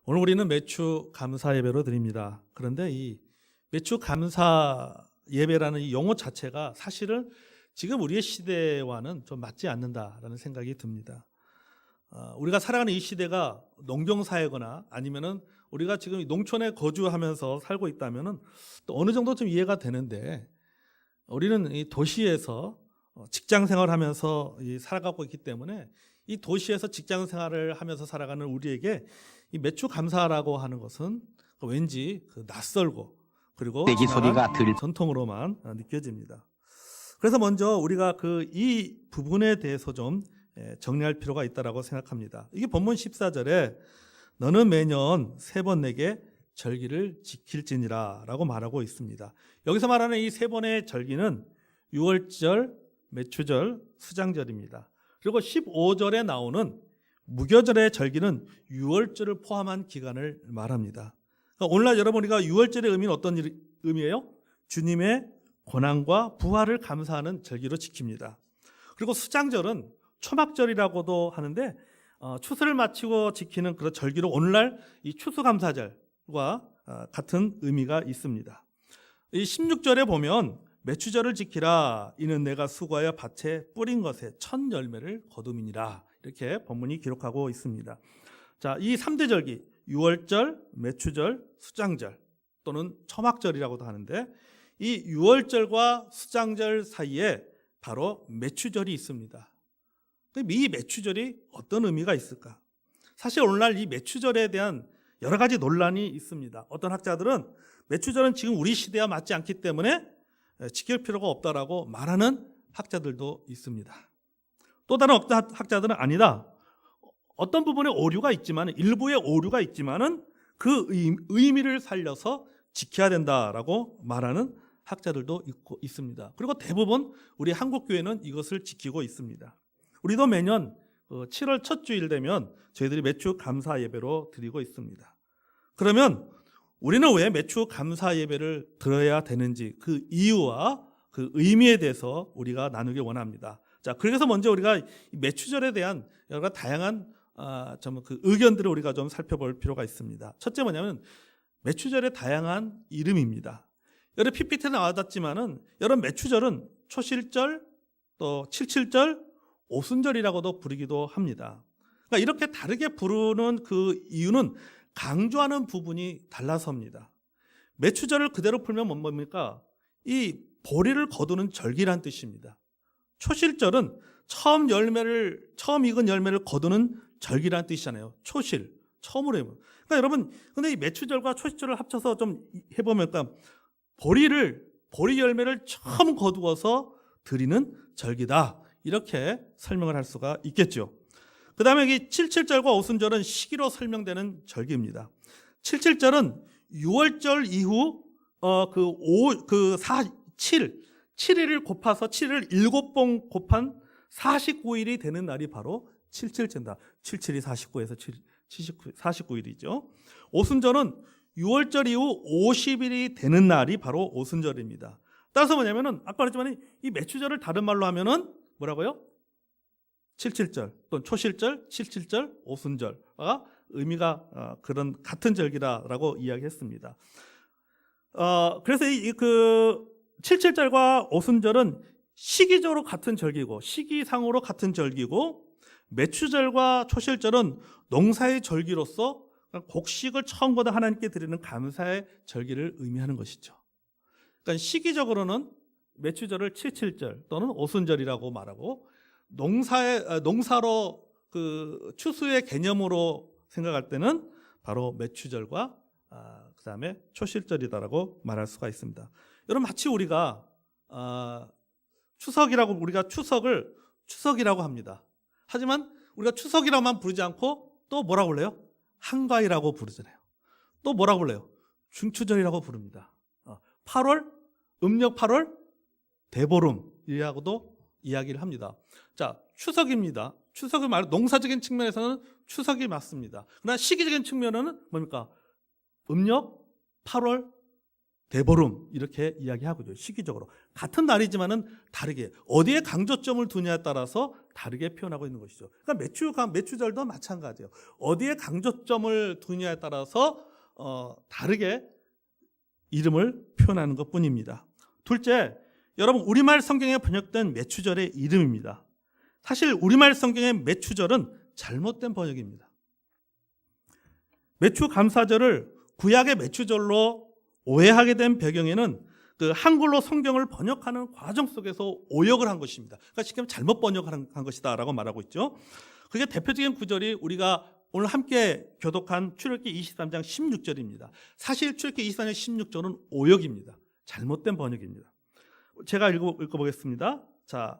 오늘 우리는 매추 감사 예배로 드립니다. 그런데 이 매추 감사 예배라는 이 용어 자체가 사실은 지금 우리의 시대와는 좀 맞지 않는다라는 생각이 듭니다. 우리가 살아가는 이 시대가 농경사회거나 아니면은 우리가 지금 농촌에 거주하면서 살고 있다면은 또 어느 정도 좀 이해가 되는데, 우리는 이 도시에서 직장 생활하면서 살아가고 있기 때문에 이 도시에서 직장 생활을 하면서 살아가는 우리에게 이 매추 감사라고 하는 것은 왠지 낯설고 그리고 소리가 전통으로만 느껴집니다. 그래서 먼저 우리가 이 부분에 대해서 좀 정리할 필요가 있다고 생각합니다. 이게 본문 14절에 너는 매년 3번 내게 절기를 지킬지니라 라고 말하고 있습니다. 여기서 말하는 이 3번의 절기는 유월절, 매추절, 수장절입니다. 그리고 15절에 나오는 무교절의 절기는 유월절을 포함한 기간을 말합니다. 그러니까 오늘날 여러분, 우리가 유월절의 의미는 어떤 의미예요? 주님의 고난과 부활을 감사하는 절기로 지킵니다. 그리고 수장절은 초막절이라고도 하는데 추수를 마치고 지키는 그런 절기로 오늘날 이 추수감사절과 같은 의미가 있습니다. 이 16절에 보면 매추절을 지키라 이는 내가 수고하여 밭에 뿌린 것에 첫 열매를 거둠이니라 이렇게 본문이 기록하고 있습니다. 자, 이 3대 절기 유월절, 매추절, 수장절 또는 초막절이라고도 하는데 이 유월절과 수장절 사이에 바로 매추절이 있습니다. 이 매추절이 어떤 의미가 있을까? 사실 오늘날 이 매추절에 대한 여러 가지 논란이 있습니다. 어떤 학자들은 매추절은 지금 우리 시대와 맞지 않기 때문에 지킬 필요가 없다라고 말하는 학자들도 있습니다. 또 다른 학자들은 아니다. 어떤 부분에 오류가 있지만, 일부의 오류가 있지만은 그 의미를 살려서 지켜야 된다라고 말하는 학자들도 있습니다. 그리고 대부분 우리 한국교회는 이것을 지키고 있습니다. 우리도 매년 7월 첫 주일 되면 저희들이 매추 감사 예배로 드리고 있습니다. 그러면 우리는 왜 매추 감사 예배를 드려야 되는지 그 이유와 그 의미에 대해서 우리가 나누기 원합니다. 자, 그래서 먼저 우리가 매추절에 대한 여러 다양한 의견들을 우리가 좀 살펴볼 필요가 있습니다. 첫째 뭐냐면 매추절의 다양한 이름입니다. 여러 PPT에 나왔지만은 여러 매추절은 초실절, 또 칠칠절, 오순절이라고도 부르기도 합니다. 그러니까 이렇게 다르게 부르는 그 이유는 강조하는 부분이 달라서입니다. 매추절을 그대로 풀면 뭡니까? 이 보리를 거두는 절기란 뜻입니다. 초실절은 처음 익은 열매를 거두는 절기란 뜻이잖아요. 초실, 처음으로 해보면. 그러니까 여러분, 근데 이 매추절과 초실절을 합쳐서 좀 해보면, 그러니까 보리 열매를 처음 거두어서 드리는 절기다. 이렇게 설명을 할 수가 있겠죠. 그 다음에 이 칠칠절과 오순절은 시기로 설명되는 절기입니다. 칠칠절은 6월절 이후 7일을 곱해서 7을 7번 곱한 49일이 되는 날이 바로 칠칠절이다. 77이 49에서 49일이죠. 오순절은 6월절 이후 50일이 되는 날이 바로 오순절입니다. 따라서 뭐냐면은 아까 말했지만 이 매추절을 다른 말로 하면은 뭐라고요? 칠칠절 또는 초실절, 칠칠절, 오순절과 의미가 그런 같은 절기다라고 이야기했습니다. 그래서 그 칠칠절과 오순절은 시기적으로 같은 절기고 시기상으로 같은 절기고, 매추절과 초실절은 농사의 절기로서 곡식을 처음 거둬 하나님께 드리는 감사의 절기를 의미하는 것이죠. 그러니까 시기적으로는 매추절을 칠칠절 또는 오순절이라고 말하고, 농사로 추수의 개념으로 생각할 때는 바로 매추절과 그 다음에 초실절이다라고 말할 수가 있습니다. 여러분, 마치 우리가 우리가 추석을 추석이라고 합니다. 하지만 우리가 추석이라고만 부르지 않고 또 뭐라고 불러요? 한가위라고 부르잖아요. 또 뭐라고 불러요? 중추절이라고 부릅니다. 8월, 음력 8월 대보름이라고도 이야기를 합니다. 자, 추석입니다. 추석을 말해 농사적인 측면에서는 추석이 맞습니다. 그러나 시기적인 측면은 뭡니까? 음력 8월 대보름 이렇게 이야기하고요. 시기적으로 같은 날이지만은 다르게 어디에 강조점을 두냐에 따라서 다르게 표현하고 있는 것이죠. 그러니까 매추절도 마찬가지예요. 어디에 강조점을 두냐에 따라서 다르게 이름을 표현하는 것뿐입니다. 둘째, 여러분 우리말 성경에 번역된 매추절의 이름입니다. 사실 우리말 성경의 매추절은 잘못된 번역입니다. 매추감사절을 구약의 매추절로 오해하게 된 배경에는 그 한글로 성경을 번역하는 과정 속에서 오역을 한 것입니다. 그러니까 지금 잘못 번역한 것이다라고 말하고 있죠. 그게 대표적인 구절이 우리가 오늘 함께 교독한 출애굽기 23장 16절입니다. 사실 출애굽기 23장 16절은 오역입니다. 잘못된 번역입니다. 제가 읽어보겠습니다. 자,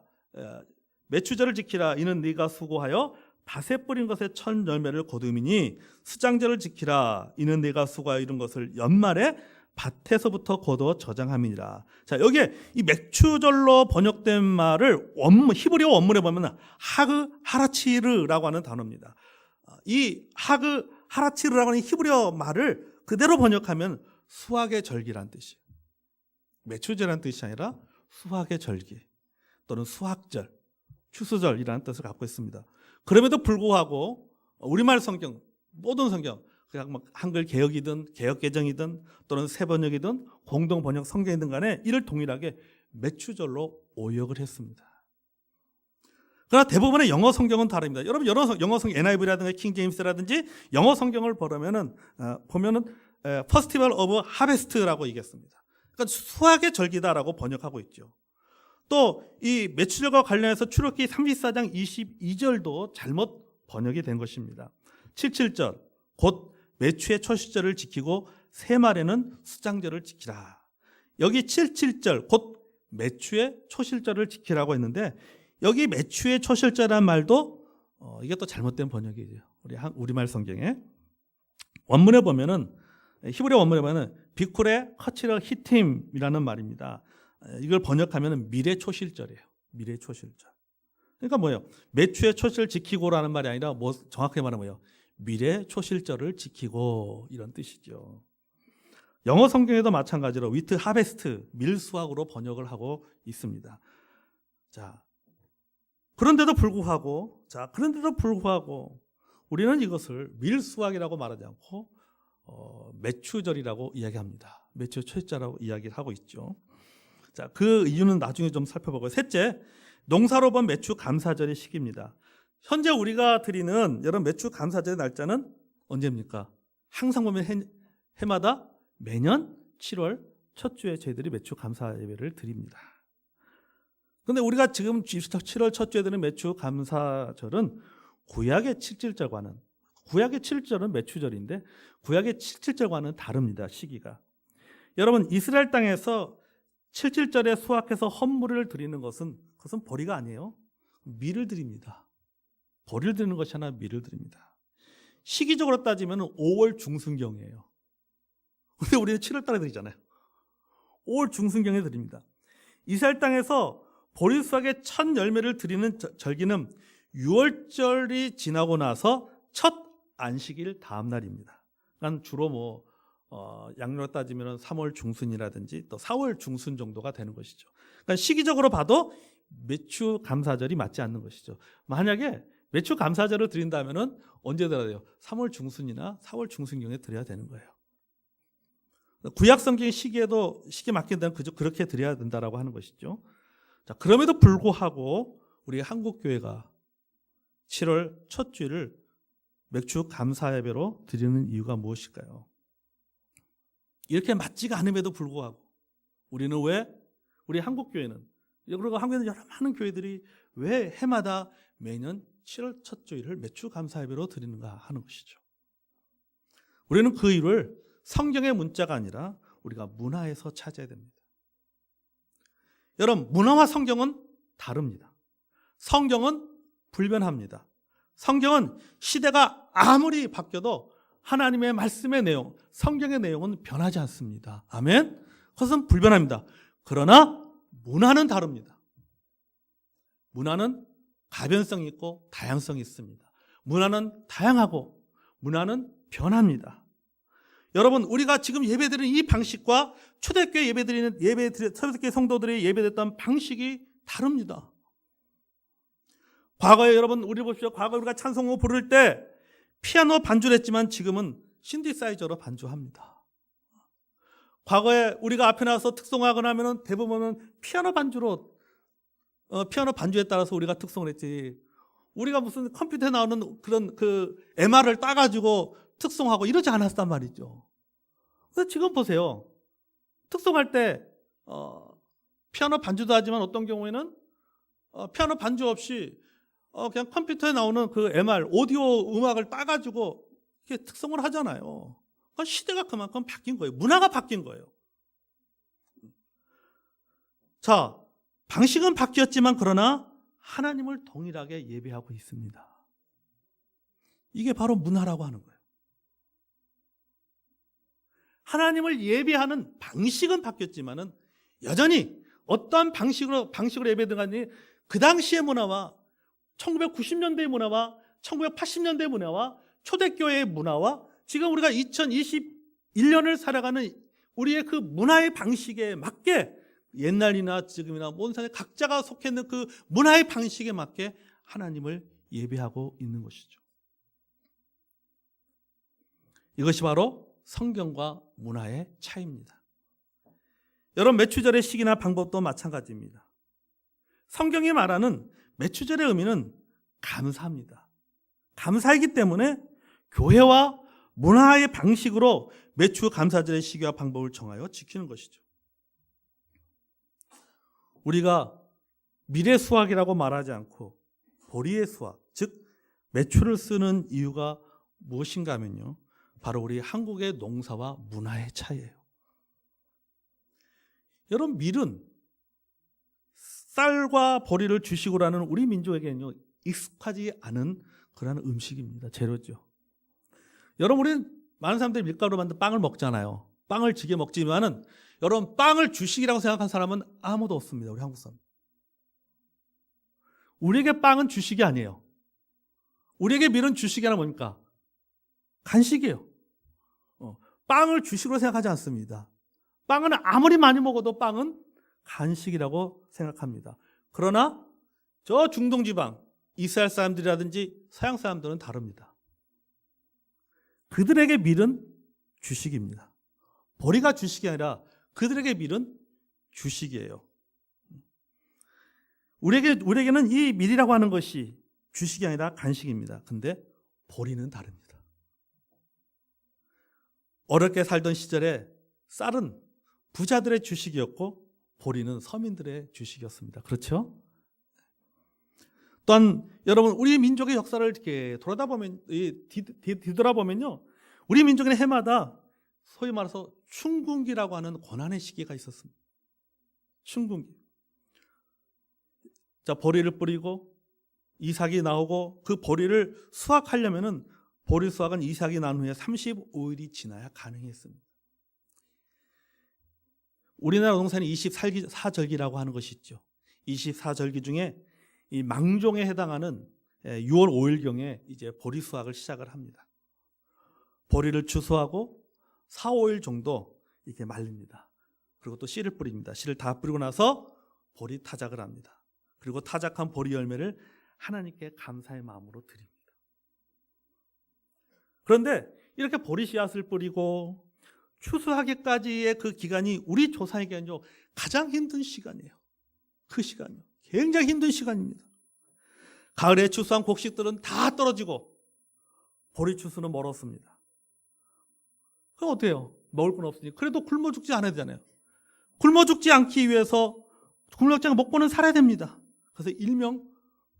매추절을 지키라. 이는 네가 수고하여 밭에 뿌린 것의 첫 열매를 거두미니 수장절을 지키라. 이는 네가 수고하여 이룬 것을 연말에 밭에서부터 거두어 저장함이니라. 자, 여기에 이 매추절로 번역된 말을 히브리어 원문에 보면 하그 하라치르라고 하는 단어입니다. 이 하그 하라치르라고 하는 히브리어 말을 그대로 번역하면 수확의 절기란 뜻이에요. 매추절이라는 뜻이 아니라 수확의 절기 또는 수확절, 추수절이라는 뜻을 갖고 있습니다. 그럼에도 불구하고 우리말 성경, 모든 성경, 그냥 한글 개역이든 개역 개정이든 또는 새 번역이든 공동 번역 성경이든 간에 이를 동일하게 매추절로 오역을 했습니다. 그러나 대부분의 영어 성경은 다릅니다. 여러분 영어 성경 NIV라든지 킹 제임스라든지 영어 성경을 보면은 Festival of Harvest라고 얘기했습니다. 그러니까 수확의 절기다라고 번역하고 있죠. 또 이 매추절과 관련해서 출애굽기 34장 22절도 잘못 번역이 된 것입니다. 77절 곧 매추의 초실절을 지키고 새말에는 수장절을 지키라. 여기 77절 곧 매추의 초실절을 지키라고 했는데 여기 매추의 초실절이라는 말도 이게 또 잘못된 번역이에요. 우리말 성경에 원문에 보면은 히브리어 원문에 보면은 비쿠레 커치러 히팀이라는 말입니다. 이걸 번역하면 미래 초실절이에요. 미래 초실절. 그러니까 뭐예요? 매추의 초실을 지키고라는 말이 아니라 정확하게 말하면 뭐예요? 미래 초실절을 지키고 이런 뜻이죠. 영어 성경에도 마찬가지로 위트 하베스트 밀수확으로 번역을 하고 있습니다. 자, 그런데도 불구하고 우리는 이것을 밀수확이라고 말하지 않고 매추절이라고 이야기합니다. 매추 초실절이라고 이야기를 하고 있죠. 자, 그 이유는 나중에 좀 살펴보고요. 셋째, 농사로 본 매추 감사절의 시기입니다. 현재 우리가 드리는 여러분 매추 감사절의 날짜는 언제입니까? 항상 보면 해마다 매년 7월 첫 주에 저희들이 매추 감사 예배를 드립니다. 그런데 우리가 지금 7월 첫 주에 드리는 매추 감사절은 구약의 7절과는 구약의 7절은 매추절인데 구약의 7절과는 다릅니다. 시기가. 여러분 이스라엘 땅에서 7절에 수확해서 헌물을 드리는 것은 그것은 보리가 아니에요. 밀을 드립니다. 보리를 드리는 것이 아니라 밀을 드립니다. 시기적으로 따지면 5월 중순경이에요. 근데 우리는 7월 달에 드리잖아요. 5월 중순경에 드립니다. 이스라엘 땅에서 보리 수확의 첫 열매를 드리는 절기는 6월절이 지나고 나서 첫 안식일 다음 날입니다. 그러니까 주로 양력으로 따지면 3월 중순이라든지 또 4월 중순 정도가 되는 것이죠. 그러니까 시기적으로 봐도 매추 감사절이 맞지 않는 것이죠. 만약에 매추 감사절을 드린다면 언제 드려야 돼요? 3월 중순이나 4월 중순경에 드려야 되는 거예요. 구약 성경의 시기에도 시기 맞게 되면 그렇게 드려야 된다라고 하는 것이죠. 자, 그럼에도 불구하고 우리 한국 교회가 7월 첫 주일을 매추 감사 예배로 드리는 이유가 무엇일까요? 이렇게 맞지가 않음에도 불구하고 우리는 우리 한국 교회는 그리고 한국에는 여러 많은 교회들이 왜 해마다 매년 7월 첫 주일을 매추 감사 예배로 드리는가 하는 것이죠. 우리는 그 이유를 성경의 문자가 아니라 우리가 문화에서 찾아야 됩니다. 여러분, 문화와 성경은 다릅니다. 성경은 불변합니다. 성경은 시대가 아무리 바뀌어도 하나님의 말씀의 내용, 성경의 내용은 변하지 않습니다. 아멘? 그것은 불변합니다. 그러나 문화는 다릅니다. 문화는 가변성이 있고 다양성이 있습니다. 문화는 다양하고 문화는 변합니다. 여러분, 우리가 지금 예배드리는 이 방식과 초대교회 초대교회 성도들이 예배드렸던 방식이 다릅니다. 과거에 여러분 우리 보십시오. 과거에 우리가 찬송곡 부를 때 피아노 반주를 했지만 지금은 신디사이저로 반주합니다. 과거에 우리가 앞에 나와서 특송하거나 하면은 대부분은 피아노 반주로 피아노 반주에 따라서 우리가 특송을 했지. 우리가 무슨 컴퓨터에 나오는 그런 그 MR을 따가지고 특송하고 이러지 않았단 말이죠. 그래서 지금 보세요. 특송할 때 피아노 반주도 하지만 어떤 경우에는 피아노 반주 없이 그냥 컴퓨터에 나오는 그 MR 오디오 음악을 따가지고 이렇게 특송을 하잖아요. 시대가 그만큼 바뀐 거예요. 문화가 바뀐 거예요. 자, 방식은 바뀌었지만 그러나 하나님을 동일하게 예배하고 있습니다. 이게 바로 문화라고 하는 거예요. 하나님을 예배하는 방식은 바뀌었지만은 여전히 어떠한 방식으로 예배드는가니 그 당시의 문화와 1990년대의 문화와 1980년대의 문화와 초대교회의 문화와 지금 우리가 2021년을 살아가는 우리의 그 문화의 방식에 맞게 옛날이나 지금이나 모든 사람이 각자가 속해 있는 그 문화의 방식에 맞게 하나님을 예배하고 있는 것이죠. 이것이 바로 성경과 문화의 차이입니다. 여러분, 매추절의 시기나 방법도 마찬가지입니다. 성경이 말하는 매추절의 의미는 감사합니다. 감사이기 때문에 교회와 문화의 방식으로 매추 감사절의 시기와 방법을 정하여 지키는 것이죠. 우리가 미래 수확이라고 말하지 않고 보리의 수확, 즉 매추를 쓰는 이유가 무엇인가 하면요, 바로 우리 한국의 농사와 문화의 차이예요. 여러분, 밀은 쌀과 보리를 주식으로 하는 우리 민족에게는요, 익숙하지 않은 그런 음식입니다. 재료죠. 여러분, 우리는 많은 사람들이 밀가루로 만든 빵을 먹잖아요. 빵을 지게 먹지만은 여러분, 빵을 주식이라고 생각한 사람은 아무도 없습니다. 우리 한국 사람. 우리에게 빵은 주식이 아니에요. 우리에게 밀은 주식이 아니라 뭡니까? 간식이에요. 빵을 주식으로 생각하지 않습니다. 빵은 아무리 많이 먹어도 빵은 간식이라고 생각합니다. 그러나 저 중동 지방 이스라엘 사람들이라든지 서양 사람들은 다릅니다. 그들에게 밀은 주식입니다. 보리가 주식이 아니라 그들에게 밀은 주식이에요. 우리에게는 이 밀이라고 하는 것이 주식이 아니라 간식입니다. 근데 보리는 다릅니다. 어렵게 살던 시절에 쌀은 부자들의 주식이었고 보리는 서민들의 주식이었습니다. 그렇죠? 또한 여러분, 우리 민족의 역사를 이렇게 뒤돌아보면요, 우리 민족의 해마다 소위 말해서 춘궁기라고 하는 고난의 시기가 있었습니다. 춘궁기. 자, 보리를 뿌리고 이삭이 나오고 그 보리를 수확하려면은 보리 수확은 이삭이 난 후에 35일이 지나야 가능했습니다. 우리나라 농사는 24절기라고 하는 것이 있죠. 24절기 중에 이 망종에 해당하는 6월 5일경에 이제 보리 수확을 시작을 합니다. 보리를 추수하고 4, 5일 정도 이렇게 말립니다. 그리고 또 씨를 뿌립니다. 씨를 다 뿌리고 나서 보리 타작을 합니다. 그리고 타작한 보리 열매를 하나님께 감사의 마음으로 드립니다. 그런데 이렇게 보리 씨앗을 뿌리고 추수하기까지의 그 기간이 우리 조상에게는요, 가장 힘든 시간이에요. 그 시간이요. 굉장히 힘든 시간입니다. 가을에 추수한 곡식들은 다 떨어지고 보리 추수는 멀었습니다. 그럼 어때요? 먹을 건 없으니 그래도 굶어 죽지 않아야 되잖아요. 굶어 죽지 않기 위해서 굶어 먹고는 살아야 됩니다. 그래서 일명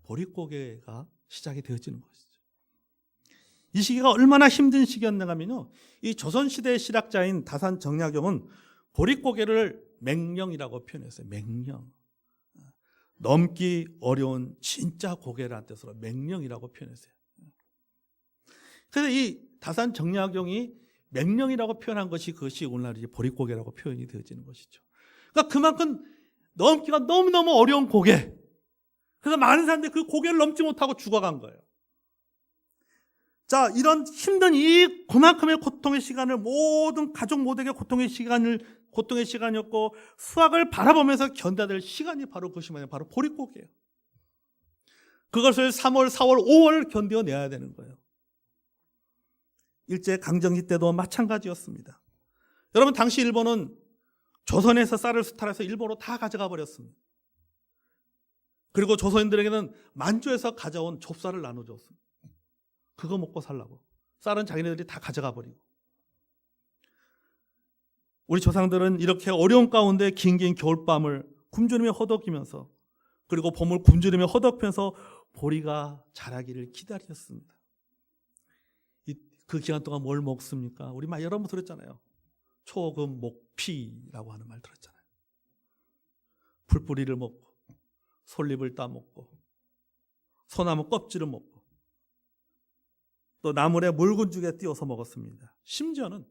보릿고개가 시작이 되어지는 것이죠. 이 시기가 얼마나 힘든 시기였는가 하면요, 이 조선시대의 실학자인 다산 정약용은 보릿고개를 맹령이라고 표현했어요. 맹령. 넘기 어려운 진짜 고개라는 뜻으로 맹령이라고 표현했어요. 그래서 이 다산 정약용이 맹령이라고 표현한 것이 그것이 오늘날 이제 보릿고개라고 표현이 되어지는 것이죠. 그러니까 그만큼 넘기가 너무너무 어려운 고개. 그래서 많은 사람들이 그 고개를 넘지 못하고 죽어간 거예요. 자, 이런 힘든 이 그만큼의 고통의 시간을 모든 가족 모두에게 고통의 시간이었고 수확을 바라보면서 견뎌야 될 시간이 바로 그것이 뭐냐, 바로 보릿고개예요. 그것을 3월, 4월, 5월 견뎌내야 되는 거예요. 일제강점기 때도 마찬가지였습니다. 여러분, 당시 일본은 조선에서 쌀을 수탈해서 일본으로 다 가져가 버렸습니다. 그리고 조선인들에게는 만주에서 가져온 좁쌀을 나눠줬습니다. 그거 먹고 살라고. 쌀은 자기네들이 다 가져가 버리고. 우리 조상들은 이렇게 어려운 가운데 긴긴 겨울밤을 굶주리며 허덕이면서, 그리고 봄을 굶주리며 허덕이면서 보리가 자라기를 기다렸습니다. 그 기간 동안 뭘 먹습니까? 우리 막 여러 번 들었잖아요. 초금 목피라고 하는 말 들었잖아요. 풀뿌리를 먹고 솔잎을 따먹고 소나무 껍질을 먹고 또 나물에 묽은 죽에 띄워서 먹었습니다. 심지어는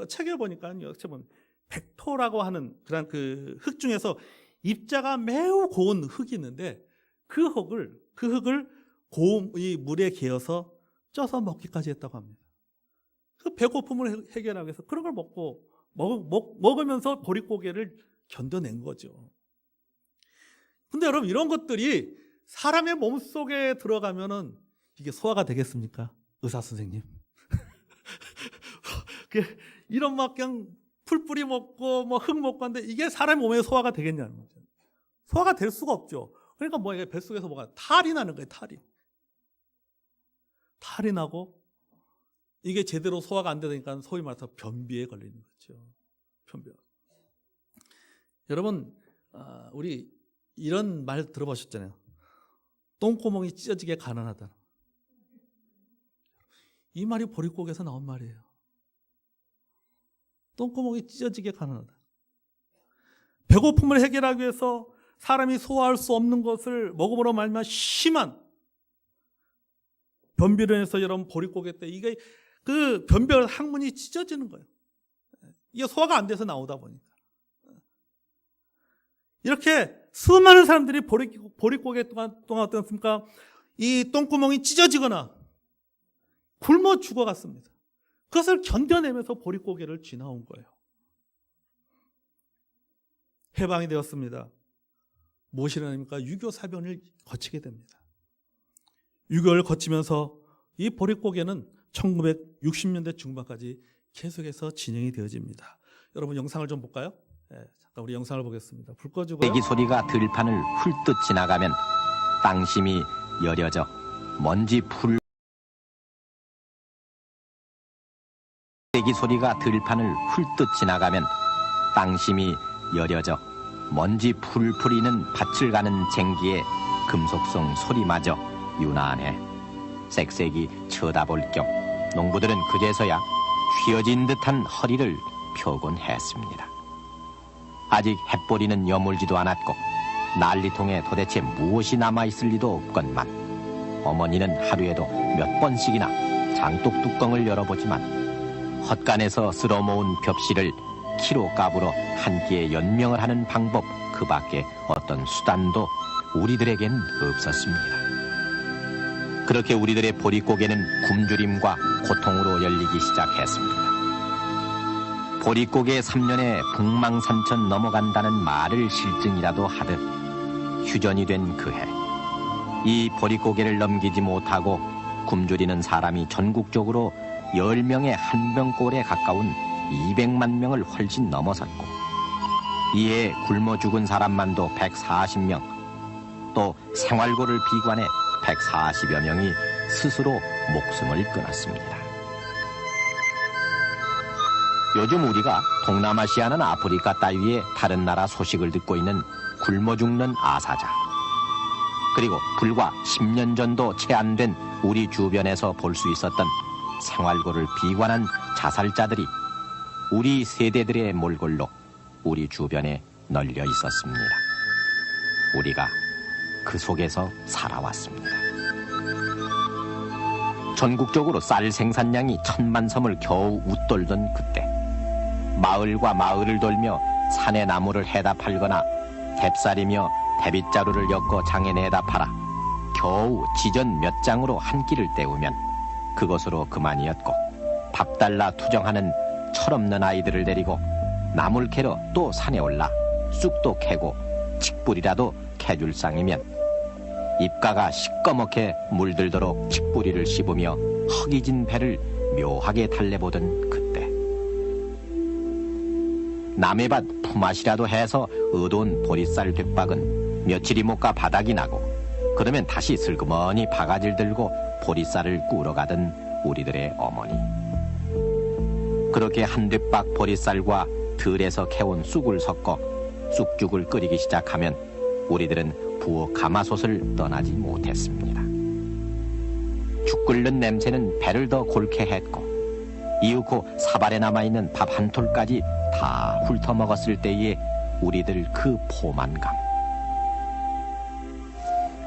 책에 보니까요, 백토라고 하는 그런 그 흙 중에서 입자가 매우 고운 흙이 있는데 그 흙을 고운 이 물에 개어서 쪄서 먹기까지 했다고 합니다. 그 배고픔을 해결하기 위해서 그런 걸 먹으면서 보릿고개를 견뎌낸 거죠. 근데 여러분, 이런 것들이 사람의 몸속에 들어가면은 이게 소화가 되겠습니까? 의사 선생님. 이런 막 그냥 풀뿌리 먹고 뭐 흙 먹고 하는데 이게 사람 몸에 소화가 되겠냐는 거죠. 소화가 될 수가 없죠. 그러니까 뭐 이게 뱃속에서 뭐가 탈이 나는 거예요, 탈이 나고 이게 제대로 소화가 안 되니까 소위 말해서 변비에 걸리는 거죠. 변비. 여러분, 우리 이런 말 들어보셨잖아요. 똥구멍이 찢어지게 가난하다. 이 말이 보릿고개에서 나온 말이에요. 똥구멍이 찢어지게 가난하다. 배고픔을 해결하기 위해서 사람이 소화할 수 없는 것을 먹음으로 말미암아 심한 변비로 인해서 여러분 보릿고개 때 이게 그 변별 항문이 찢어지는 거예요. 이게 소화가 안 돼서 나오다 보니까. 이렇게 수많은 사람들이 보릿고개 동안 어떻습니까? 이 똥구멍이 찢어지거나 굶어 죽어갔습니다. 그것을 견뎌내면서 보릿고개를 지나온 거예요. 해방이 되었습니다. 무엇이 일어납니까? 유교 사변을 거치게 됩니다. 유교를 거치면서 이 보릿고개는 1960년대 중반까지 계속해서 진행이 되어집니다. 여러분, 영상을 좀 볼까요? 네, 잠깐 우리 영상을 보겠습니다. 불 꺼주고요. 배기 소리가 들판을 훑듯 지나가면 땅심이 여려져 먼지 풀. 배기 소리가 들판을 훑듯 지나가면 땅심이 여려져 먼지 풀풀이는 밭을 가는 쟁기의 금속성 소리마저 유난해 쌕쌕이 쳐다볼 겸 농부들은 그제서야 휘어진 듯한 허리를 펴곤 했습니다. 아직 햇보리는 여물지도 않았고 난리통에 도대체 무엇이 남아있을 리도 없건만 어머니는 하루에도 몇 번씩이나 장독 뚜껑을 열어보지만 헛간에서 쓸어모은 벽실을 키로값으로 한 끼에 연명을 하는 방법 그 밖에 어떤 수단도 우리들에겐 없었습니다. 그렇게 우리들의 보릿고개는 굶주림과 고통으로 열리기 시작했습니다. 보릿고개 3년에 북망산천 넘어간다는 말을 실증이라도 하듯 휴전이 된 그 해, 이 보릿고개를 넘기지 못하고 굶주리는 사람이 전국적으로 10명의 한병골에 가까운 200만 명을 훨씬 넘어섰고, 이에 굶어 죽은 사람만도 140명, 또 생활고를 비관해 140여 명이 스스로 목숨을 끊었습니다. 요즘 우리가 동남아시아는 아프리카 따위의 다른 나라 소식을 듣고 있는 굶어 죽는 아사자, 그리고 불과 10년 전도 채 안 된 우리 주변에서 볼 수 있었던 생활고를 비관한 자살자들이 우리 세대들의 몰골로 우리 주변에 널려 있었습니다. 우리가 그 속에서 살아왔습니다. 전국적으로 쌀 생산량이 1000만 섬을 겨우 웃돌던 그때, 마을과 마을을 돌며 산의 나무를 해다 팔거나 뎁쌀이며 대빗자루를 엮어 장에 내다 팔아 겨우 지전 몇 장으로 한 끼를 때우면 그것으로 그만이었고, 밥 달라 투정하는 철없는 아이들을 데리고 나물 캐러 또 산에 올라 쑥도 캐고 칡뿌리라도 캐줄 상이면 입가가 시꺼멓게 물들도록 칡뿌리를 씹으며 허기진 배를 묘하게 달래보던 그때, 남의 밭 품앗이라도 해서 얻어온 보리쌀 뒷박은 며칠이 못 가 바닥이 나고, 그러면 다시 슬그머니 바가지를 들고 보리쌀을 꾸러 가던 우리들의 어머니. 그렇게 한 뒷박 보리쌀과 들에서 캐온 쑥을 섞어 쑥죽을 끓이기 시작하면 우리들은 부엌 가마솥을 떠나지 못했습니다. 죽 끓는 냄새는 배를 더 골케 했고, 이윽고 사발에 남아있는 밥 한 톨까지 다 훑어먹었을 때의 우리들 그 포만감.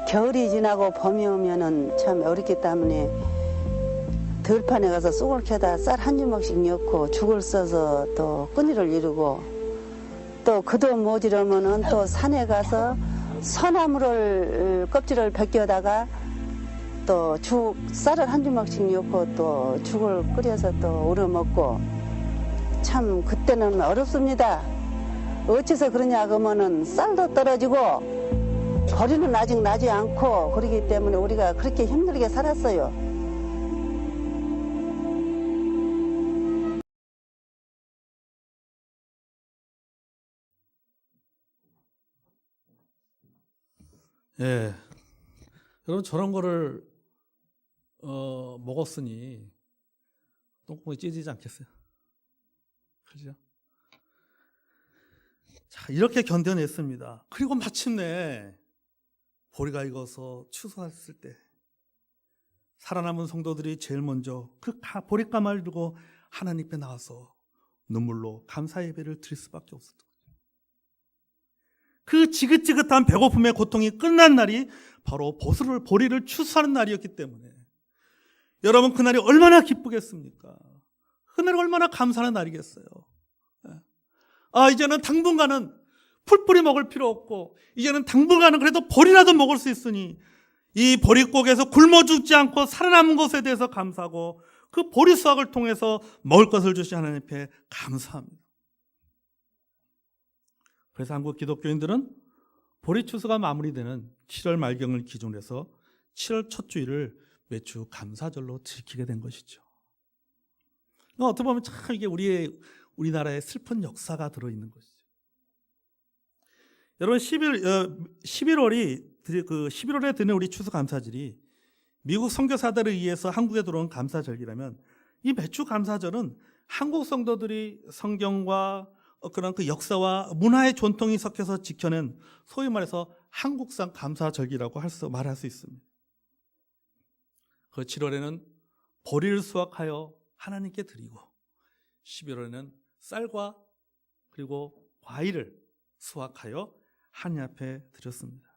겨울이 지나고 봄이 오면은 참 어렵기 때문에 들판에 가서 쑥을 캐다 쌀 한 주먹씩 넣고 죽을 써서 또 끈이를 이루고, 또 그도 모자라면은 또 산에 가서 소나무를 껍질을 벗겨다가 또 쌀을 한 주먹씩 넣고 또 죽을 끓여서 또 우려 먹고, 참 그때는 어렵습니다. 어째서 그러냐 그러면은 쌀도 떨어지고 거리는 아직 나지 않고, 그러기 때문에 우리가 그렇게 힘들게 살았어요. 예, 여러분 저런 거를 먹었으니 똥구멍이 찢어지지 않겠어요? 그죠? 자, 이렇게 견뎌냈습니다. 그리고 마침내 보리가 익어서 추수했을 때 살아남은 성도들이 제일 먼저 그 보리가마를 들고 하나님 앞에 나와서 눈물로 감사 예배를 드릴 수밖에 없었던 거죠. 그 지긋지긋한 배고픔의 고통이 끝난 날이 바로 보리를 추수하는 날이었기 때문에 여러분, 그날이 얼마나 기쁘겠습니까? 그날이 얼마나 감사하는 날이겠어요. 이제는 당분간은 풀뿌리 먹을 필요 없고, 이제는 당분간은 그래도 보리라도 먹을 수 있으니 이 보릿고개에서 굶어 죽지 않고 살아남은 것에 대해서 감사하고, 그 보리 수확을 통해서 먹을 것을 주신 하나님 앞에 감사합니다. 그래서 한국 기독교인들은 보리 추수가 마무리되는 7월 말경을 기준으로 해서 7월 첫 주일을 매주 감사절로 지키게 된 것이죠. 어떻게 보면 참 이게 우리나라의 슬픈 역사가 들어있는 것이죠. 여러분, 11월에 드는 우리 추수감사절이 미국 선교사들에 의해서 한국에 들어온 감사절이라면, 이 매주 감사절은 한국 성도들이 성경과 그런 그 역사와 문화의 전통이 섞여서 지켜낸, 소위 말해서 한국산 감사절기라고 말할 수 있습니다. 그 7월에는 보리를 수확하여 하나님께 드리고, 11월에는 쌀과 그리고 과일을 수확하여 하나님 앞에 드렸습니다.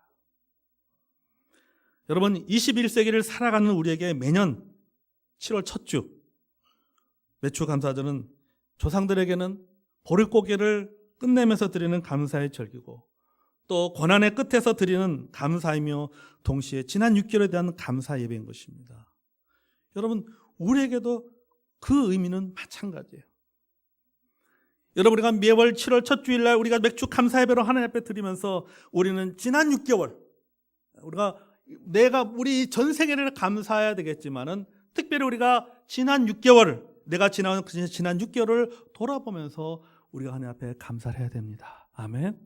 여러분, 21세기를 살아가는 우리에게 매년 7월 첫 주 매주 감사절은 조상들에게는 보릿고개를 끝내면서 드리는 감사의 절기고, 또 고난의 끝에서 드리는 감사이며 동시에 지난 6개월에 대한 감사 예배인 것입니다. 여러분, 우리에게도 그 의미는 마찬가지예요. 여러분, 우리가 매월 7월 첫 주일날 우리가 맥주 감사 예배로 하나님 앞에 드리면서 우리는 지난 6개월, 우리 전 세계를 감사해야 되겠지만은, 특별히 우리가 지난 6개월, 내가 지난 6개월을 돌아보면서 우리가 하나님 앞에 감사를 해야 됩니다. 아멘.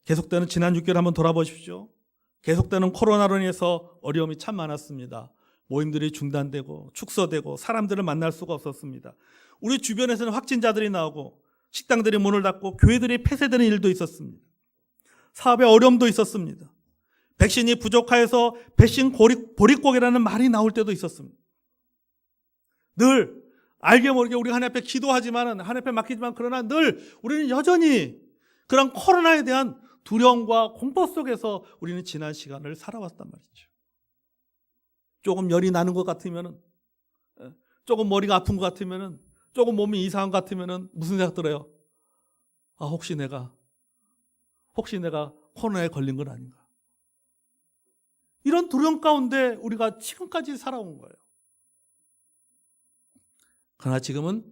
계속되는 지난 6개월 한번 돌아보십시오. 계속되는 코로나로 인해서 어려움이 참 많았습니다. 모임들이 중단되고 축소되고 사람들을 만날 수가 없었습니다. 우리 주변에서는 확진자들이 나오고 식당들이 문을 닫고 교회들이 폐쇄되는 일도 있었습니다. 사업에 어려움도 있었습니다. 백신이 부족하여서 백신 보릿고개라는 말이 나올 때도 있었습니다. 늘 알게 모르게 우리가 하나님 앞에 기도하지만, 하나님 앞에 맡기지만, 그러나 늘 우리는 여전히 그런 코로나에 대한 두려움과 공포 속에서 우리는 지난 시간을 살아왔단 말이죠. 조금 열이 나는 것 같으면, 조금 머리가 아픈 것 같으면, 조금 몸이 이상한 것 같으면 무슨 생각 들어요? 혹시 내가 코로나에 걸린 건 아닌가? 이런 두려움 가운데 우리가 지금까지 살아온 거예요. 그러나 지금은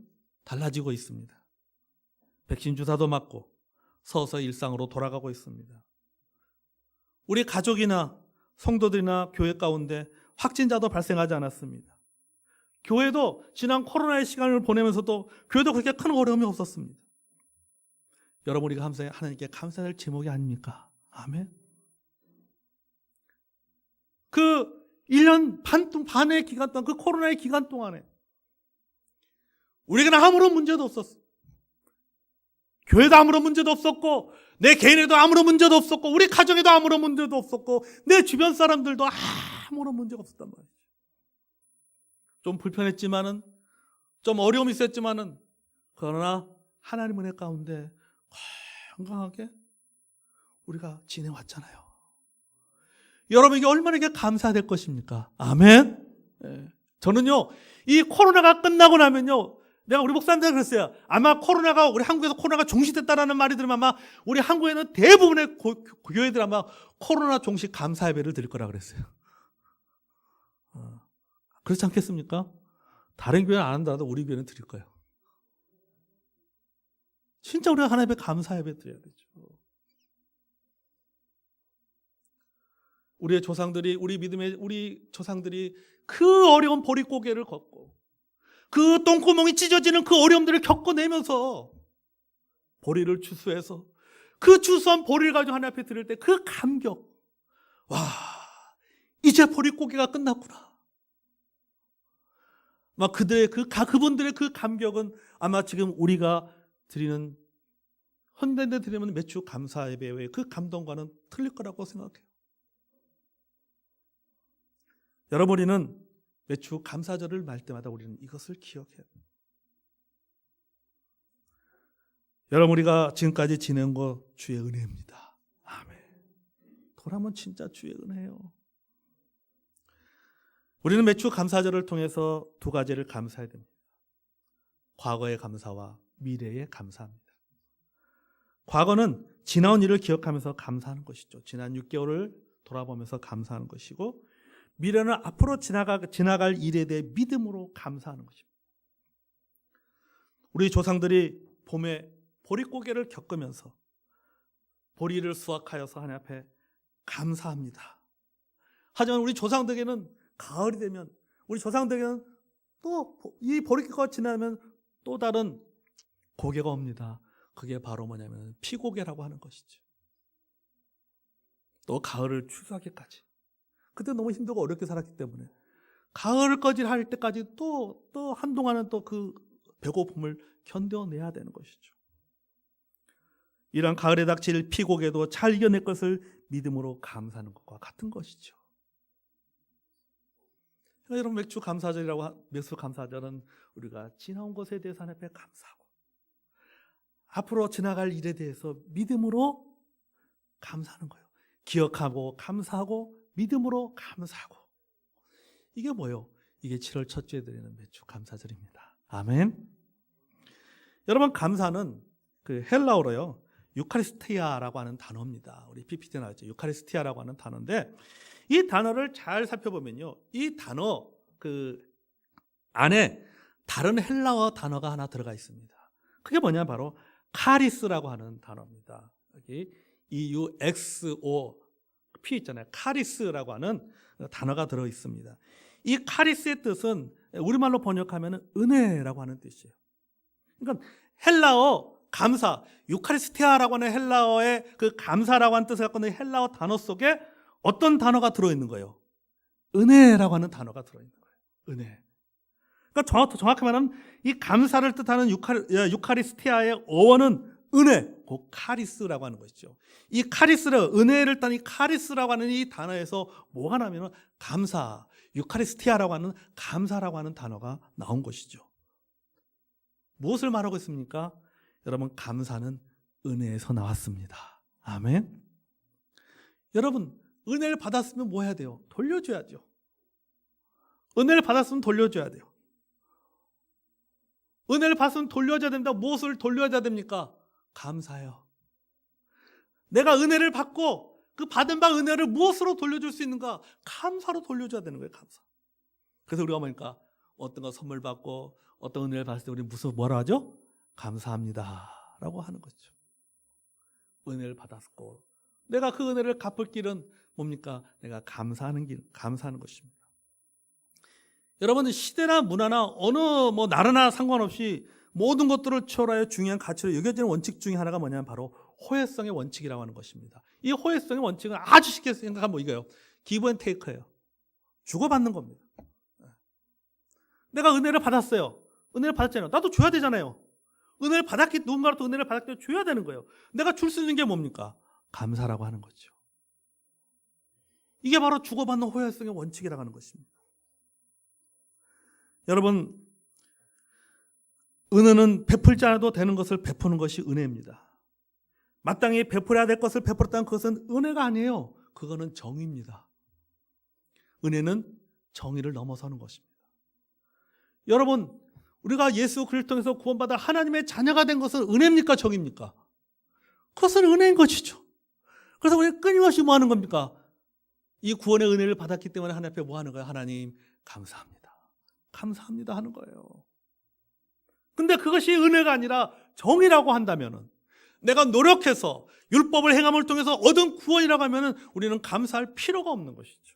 달라지고 있습니다. 백신 주사도 맞고 서서히 일상으로 돌아가고 있습니다. 우리 가족이나 성도들이나 교회 가운데 확진자도 발생하지 않았습니다. 교회도 지난 코로나의 시간을 보내면서도 교회도 그렇게 큰 어려움이 없었습니다. 여러분, 우리가 하나님께 감사해야 할 제목이 아닙니까? 아멘. 그 1년 반의 기간 동안, 그 코로나의 기간 동안에 우리에게는 아무런 문제도 없었어. 교회도 아무런 문제도 없었고, 내 개인에도 아무런 문제도 없었고, 우리 가정에도 아무런 문제도 없었고, 내 주변 사람들도 아무런 문제가 없었단 말이죠. 좀 불편했지만은, 좀 어려움이 있었지만은, 그러나 하나님 은혜 가운데 건강하게 우리가 지내왔잖아요. 여러분에게 얼마나 감사해야 될 것입니까? 아멘. 저는요, 이 코로나가 끝나고 나면요, 내가 우리 목사님들 그랬어요. 아마 우리 한국에서 코로나가 종식됐다라는 말이 들으면 아마 우리 한국에는 대부분의 교회들 아마 코로나 종식 감사 예배를 드릴 거라 그랬어요. 그렇지 않겠습니까? 다른 교회는 안 한다도 우리 교회는 드릴 거예요. 진짜 우리가 하나님 앞에 감사 예배 드려야 되죠. 우리 조상들이 그 어려운 보릿고개를 걷고 그 똥구멍이 찢어지는 그 어려움들을 겪어내면서 보리를 추수해서 그 추수한 보리를 가지고 하나님 앞에 드릴 때 그 감격, 와, 이제 보릿고개가 끝났구나. 막 그분들의 그 감격은 아마 지금 우리가 드리는 헌된데 드리는 매주 감사 예배의 그 감동과는 틀릴 거라고 생각해요. 여러분, 우리는 매주 감사절을 말 때마다 우리는 이것을 기억해야 돼요. 여러분, 우리가 지금까지 지낸 거 주의 은혜입니다. 아멘. 돌아보면 진짜 주의 은혜예요. 우리는 매주 감사절을 통해서 두 가지를 감사해야 됩니다. 과거의 감사와 미래의 감사합니다. 과거는 지나온 일을 기억하면서 감사하는 것이죠. 지난 6개월을 돌아보면서 감사하는 것이고, 미래는 앞으로 지나갈 일에 대해 믿음으로 감사하는 것입니다. 우리 조상들이 봄에 보릿고개를 겪으면서 보리를 수확하여서 하나님 앞에 감사합니다. 하지만 우리 조상들에게는 가을이 되면, 우리 조상들에게는 또 이 보릿고개가 지나면 또 다른 고개가 옵니다. 그게 바로 뭐냐면 피고개라고 하는 것이죠. 또 가을을 추수하기까지. 그때 너무 힘들고 어렵게 살았기 때문에 가을까지 할 때까지 또 한동안은 또 그 배고픔을 견뎌내야 되는 것이죠. 이런 가을에 닥칠 피고개도 잘 이겨낼 것을 믿음으로 감사하는 것과 같은 것이죠. 그러니까 여러분, 매주 감사절은 우리가 지나온 것에 대해서 하나님 앞에 감사하고 앞으로 지나갈 일에 대해서 믿음으로 감사하는 거예요. 기억하고 감사하고 믿음으로 감사하고. 이게 뭐예요? 이게 7월 첫 주에 드리는 매주 감사절입니다. 아멘. 여러분, 감사는 그 헬라어로요, 유카리스티아라고 하는 단어입니다. 우리 PPT 나왔죠. 유카리스티아라고 하는 단어인데, 이 단어를 잘 살펴보면요, 이 단어 그 안에 다른 헬라어 단어가 하나 들어가 있습니다. 그게 뭐냐, 바로 카리스라고 하는 단어입니다. 여기 EUXO P 있잖아요. 카리스라고 하는 단어가 들어 있습니다. 이 카리스의 뜻은 우리말로 번역하면 은혜라고 하는 뜻이에요. 그러니까 헬라어 감사, 유카리스티아라고 하는 헬라어의 그 감사라고 하는 뜻을 갖고 있는 헬라어 단어 속에 어떤 단어가 들어있는 거예요? 은혜라고 하는 단어가 들어있는 거예요. 은혜. 그러니까 정확히 말하면 이 감사를 뜻하는 유카리스티아의 어원은 은혜, 그 카리스라고 하는 것이죠. 이 카리스를, 은혜를 딴 이 카리스라고 하는 이 단어에서 뭐가 나면 감사, 유카리스티아라고 하는 감사라고 하는 단어가 나온 것이죠. 무엇을 말하고 있습니까? 여러분, 감사는 은혜에서 나왔습니다. 아멘. 여러분, 은혜를 받았으면 뭐 해야 돼요? 돌려줘야죠. 은혜를 받았으면 돌려줘야 돼요. 은혜를 받았으면 돌려줘야 된다. 무엇을 돌려줘야 됩니까? 감사해요. 내가 은혜를 받고 그 받은 바 은혜를 무엇으로 돌려줄 수 있는가? 감사로 돌려줘야 되는 거예요. 감사. 그래서 우리가 뭐니까 어떤 거 선물 받고 어떤 은혜를 받을 때 우리 뭐라 하죠? 감사합니다 라고 하는 거죠. 은혜를 받았고 내가 그 은혜를 갚을 길은 뭡니까? 내가 감사하는 길, 감사하는 것입니다. 여러분, 시대나 문화나 어느 나라나 상관없이 모든 것들을 초월하여 중요한 가치로 여겨지는 원칙 중에 하나가 뭐냐면 바로 호혜성의 원칙이라고 하는 것입니다. 이 호혜성의 원칙은 아주 쉽게 생각하면 이거예요. 기브 앤 테이크예요. 주고받는 겁니다. 내가 은혜를 받았어요. 은혜를 받았잖아요. 나도 줘야 되잖아요. 은혜를 받았기, 누군가로부터 은혜를 받았기 때문에 줘야 되는 거예요. 내가 줄 수 있는 게 뭡니까? 감사라고 하는 거죠. 이게 바로 주고받는 호혜성의 원칙이라고 하는 것입니다. 여러분, 은혜는 베풀지 않아도 되는 것을 베푸는 것이 은혜입니다. 마땅히 베풀어야 될 것을 베풀었다는 그것은 은혜가 아니에요. 그거는 정의입니다. 은혜는 정의를 넘어서는 것입니다. 여러분, 우리가 예수 그리스도를 통해서 구원받아 하나님의 자녀가 된 것은 은혜입니까? 정의입니까? 그것은 은혜인 것이죠. 그래서 우리가 끊임없이 뭐 하는 겁니까? 이 구원의 은혜를 받았기 때문에 하나님 앞에 뭐 하는 거예요? 하나님 감사합니다. 감사합니다 하는 거예요. 근데 그것이 은혜가 아니라 정의라고 한다면은, 내가 노력해서 율법을 행함을 통해서 얻은 구원이라고 하면은 우리는 감사할 필요가 없는 것이죠.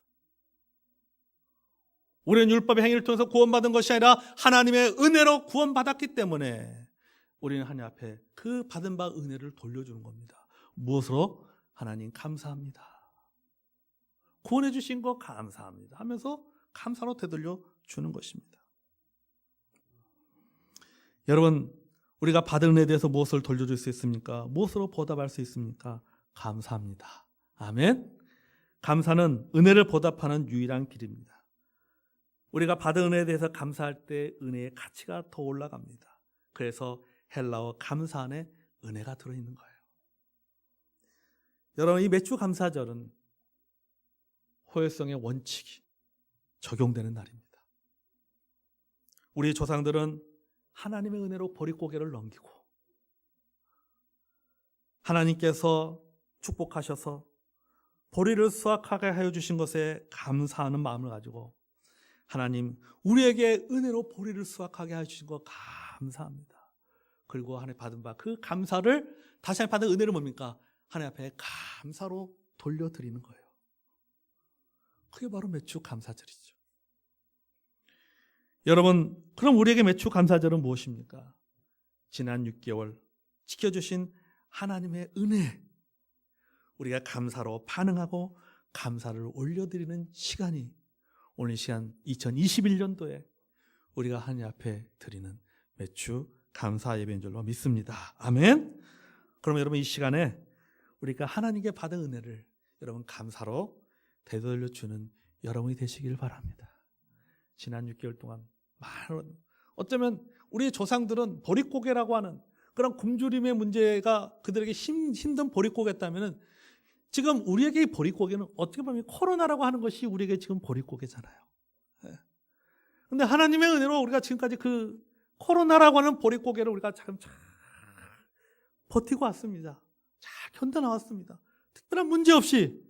우리는 율법의 행위를 통해서 구원받은 것이 아니라 하나님의 은혜로 구원받았기 때문에 우리는 하나님 앞에 그 받은 바 은혜를 돌려주는 겁니다. 무엇으로? 하나님 감사합니다. 구원해 주신 거 감사합니다 하면서 감사로 되돌려 주는 것입니다. 여러분, 우리가 받은 은혜에 대해서 무엇을 돌려줄 수 있습니까? 무엇으로 보답할 수 있습니까? 감사합니다. 아멘. 감사는 은혜를 보답하는 유일한 길입니다. 우리가 받은 은혜에 대해서 감사할 때 은혜의 가치가 더 올라갑니다. 그래서 헬라어 감사 안에 은혜가 들어있는 거예요. 여러분, 이 매주 감사절은 호혜성의 원칙이 적용되는 날입니다. 우리 조상들은 하나님의 은혜로 보릿고개를 넘기고 하나님께서 축복하셔서 보리를 수확하게 하여 주신 것에 감사하는 마음을 가지고 하나님, 우리에게 은혜로 보리를 수확하게 하여 주신 것 감사합니다. 그리고 하나님 받은 바 그 감사를 다시 한번 받은 은혜를 뭡니까? 하나님 앞에 감사로 돌려드리는 거예요. 그게 바로 매주 감사절이죠. 여러분, 그럼 우리에게 매주 감사절은 무엇입니까? 지난 6개월 지켜주신 하나님의 은혜, 우리가 감사로 반응하고 감사를 올려드리는 시간이 오늘 이 시간 2021년도에 우리가 하나님 앞에 드리는 매주 감사 예배인 줄로 믿습니다. 아멘. 그럼 여러분, 이 시간에 우리가 하나님께 받은 은혜를 여러분 감사로 되돌려 주는 여러분이 되시길 바랍니다. 지난 6개월 동안 많은, 어쩌면 우리 조상들은 보릿고개라고 하는 그런 굶주림의 문제가 그들에게 힘든 보릿고개였다면, 지금 우리에게 이 보릿고개는 어떻게 보면 코로나라고 하는 것이 우리에게 지금 보릿고개잖아요. 그런데 하나님의 은혜로 우리가 지금까지 그 코로나라고 하는 보릿고개를 우리가 잘 버티고 왔습니다. 잘 견뎌나왔습니다. 특별한 문제 없이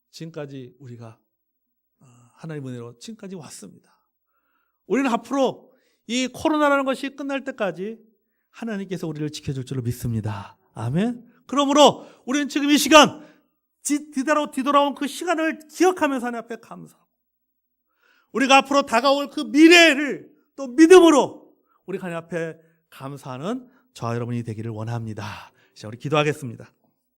지금까지 우리가 하나님의 은혜로 지금까지 왔습니다. 우리는 앞으로 이 코로나라는 것이 끝날 때까지 하나님께서 우리를 지켜줄 줄로 믿습니다. 아멘. 그러므로 우리는 지금 이 시간 뒤돌아온 그 시간을 기억하면서 하나님 앞에 감사하고, 우리가 앞으로 다가올 그 미래를 또 믿음으로 우리 하나님 앞에 감사하는 저와 여러분이 되기를 원합니다. 자, 우리 기도하겠습니다.